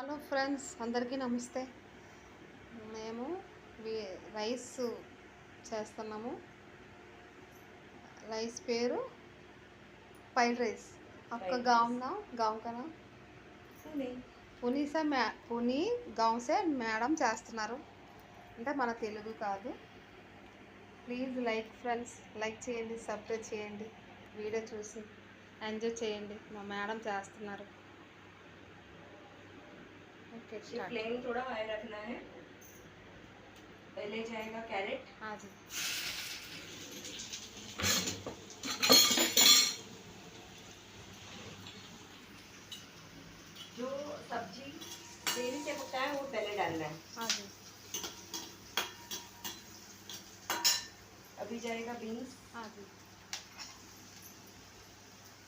Hello friends, అందరికీ నమస్తే. మేము రైస్ చేస్తున్నాము. రైస్ పేరు ఫ్రైడ్ రైస్. आपका गाँव ना गाँव का ना పుని గావ్ సే మేడం చేస్తున్నారు. అంటే మన తెలుగు కాదు. ప్లీజ్ లైక్ ఫ్రెండ్స్, లైక్ చేయండి, సబ్స్క్రైబ్ చేయండి. వీడియో చూసి ఎంజాయ్ చేయండి. మా మేడం చేస్తున్నారు. ओके ये फ्लेम थोड़ा हाई रखना है। पहले जाएगा कैरेट। हाँ जी। जो सब्जी देरी से पकता है वो पहले डालना है। हाँ जी। अभी जाएगा बीन्स। हाँ जी।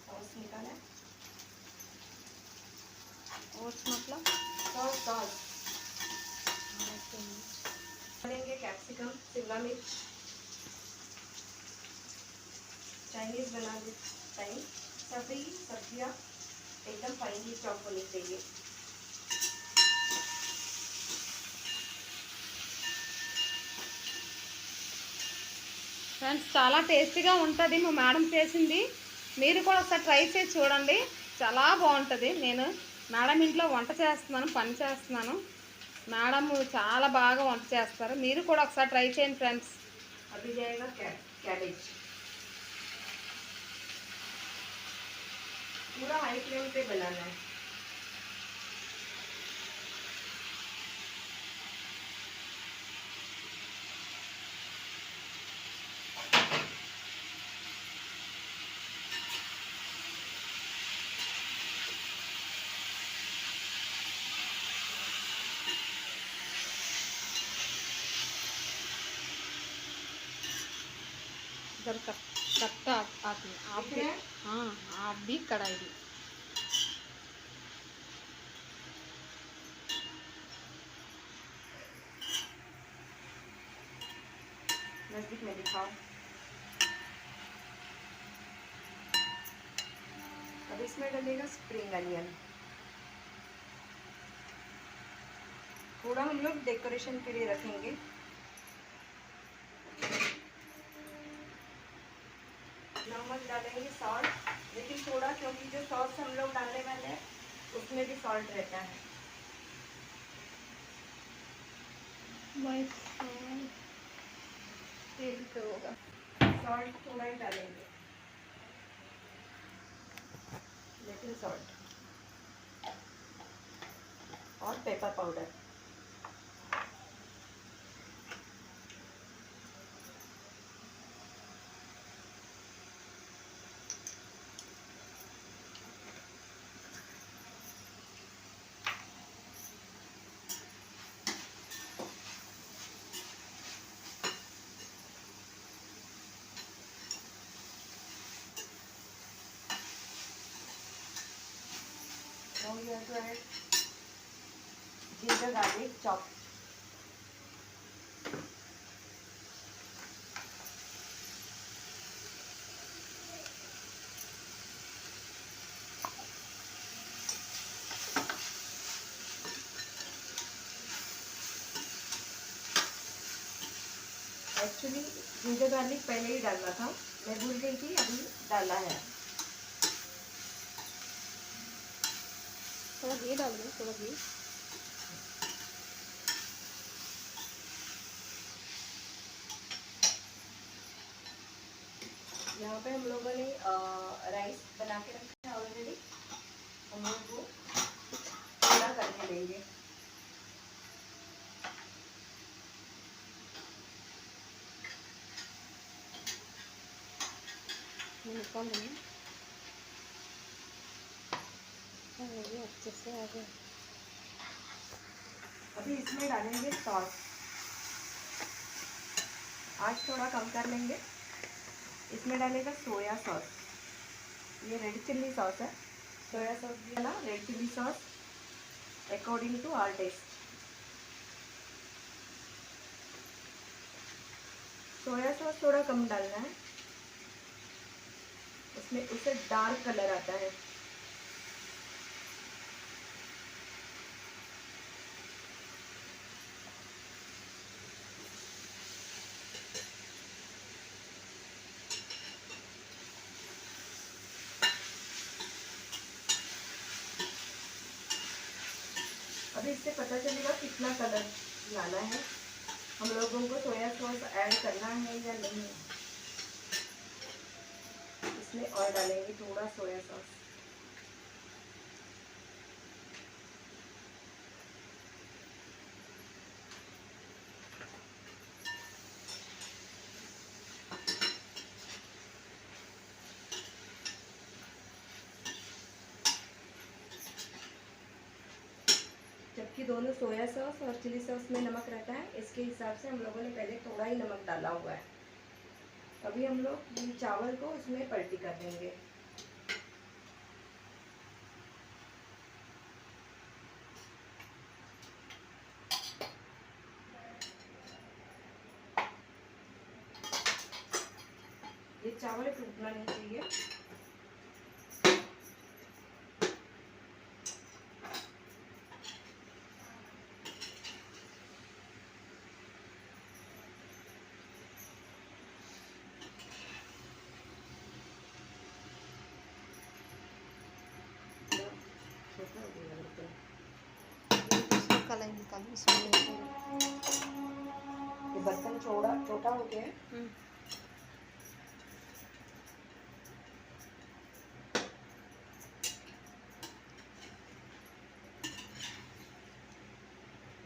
सॉस निकाला। ओट्स मतलब सॉस डालेंगे कैप्सिकम, शिमला मिर्च। चाइनीज बना दे टाइम। सभी सब्जियां एकदम फाइनली चॉप होनी चाहिए। ఫ్రెండ్స్, చాలా టేస్టీగా ఉంటుంది మా మేడం చేసింది. మీరు కూడా ఒకసారి ట్రై చేసి చూడండి, చాలా బాగుంటుంది. నేను మేడం ఇంట్లో వంట చేస్తున్నాను, పని చేస్తున్నాను. మేడం చాలా బాగా వంట చేస్తారు. మీరు కూడా ఒకసారి ట్రై చేయండి ఫ్రెండ్స్. अभी जाएगा कैबेज। पूरा हाई फ्लेम पे बनाना है। इधर कट्टा आती आप भी, हाँ आप भी कढ़ाई भी। नजदीक में दिखाओ। अब इसमें डलेगा स्प्रिंग अनियन। थोड़ा हम लोग डेकोरेशन के लिए रखेंगे। नमक डालेंगे, सॉल्ट, लेकिन थोड़ा, क्योंकि जो सॉस हम लोग डालने वाले हैं उसमें भी सॉल्ट रहता है। सॉल्ट थोड़ा ही डालेंगे, लिटिल सॉल्ट और pepper powder. Now you have to add ginger garlic chop. Actually ginger garlic पहले ही डालना था, मैं भूल गई थी, अभी डाला है। थोड़ा घी डाल दो, थोड़ा घी। यहाँ पे हम लोगों ने राइस बना के रखा है ऑलरेडी। हम लोग वो पूरा करके लेंगे। निकाल लेंगे, अच्छे से आ गया। अभी इसमें डालेंगे सॉस। आज थोड़ा कम कर लेंगे। इसमें डालेगा सोया सॉस। ये रेड चिल्ली सॉस है। सोया सॉस भी है ना, red chilli sauce according to our taste. Soya sauce थोड़ा कम डालना है, उसमें उससे डार्क कलर आता है। अभी इससे पता चलेगा कितना कलर लाना है, हम लोगों को सोया सॉस ऐड करना है या नहीं। इसमें और डालेंगे थोड़ा सोया सॉस। जबकि दोनों सोया सॉस और चिली सॉस में नमक रहता है, इसके हिसाब से हम लोगों ने पहले थोड़ा ही नमक डाला हुआ है। अभी हम लोग ये चावल को इसमें पलटी कर देंगे। ये चावल टूटना नहीं चाहिए। छोटा हो गया लगता है। इसमें कलाई निकाल, इसमें ये बर्तन छोटा हो गया है।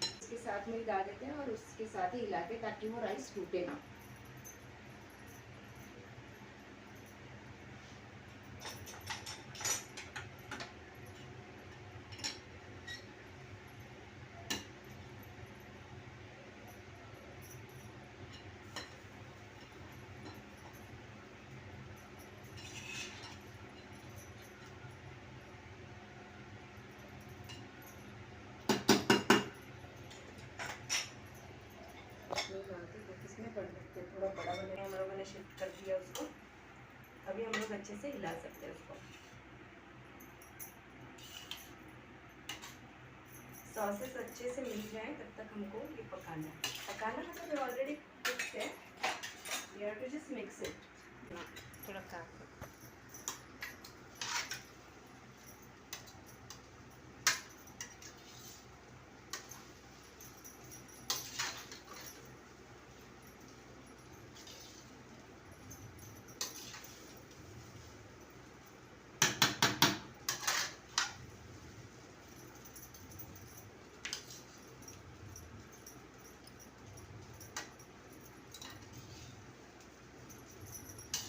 इसके साथ में ही डाल देते हैं और उसके साथ ही हिला के, ताकि वो राइस टूटे ना। किसमें कर सकते हैं, थोड़ा बड़ा बने, हम लोगों ने शिफ्ट कर दिया उसको। अभी हम लोग अच्छे से हिला सकते हैं उसको। सॉसेस अच्छे से मिल जाए तब तक हमको ये पकाना मतलब ऑलरेडी कुक है। You have to just mix it. थोड़ा काट।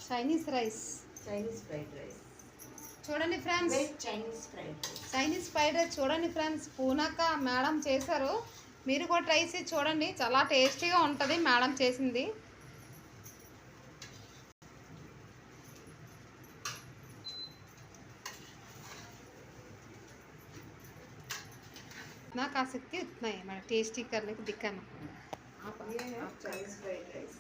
Chinese rice, Chinese fried rice చూడండి friends, Chinese fried rice. Chinese fried rice చూడండి ఫ్రెండ్స్, పూనక్క మేడం చేశారు. మీరు కూడా ట్రై చేసి చూడండి, చాలా టేస్టీగా ఉంటుంది మేడం చేసింది. इतना खा सकती हूँ, इतना ही मैं टेस्टी करने को दिखाना। ये है चाइनीज फ्राइड राइस।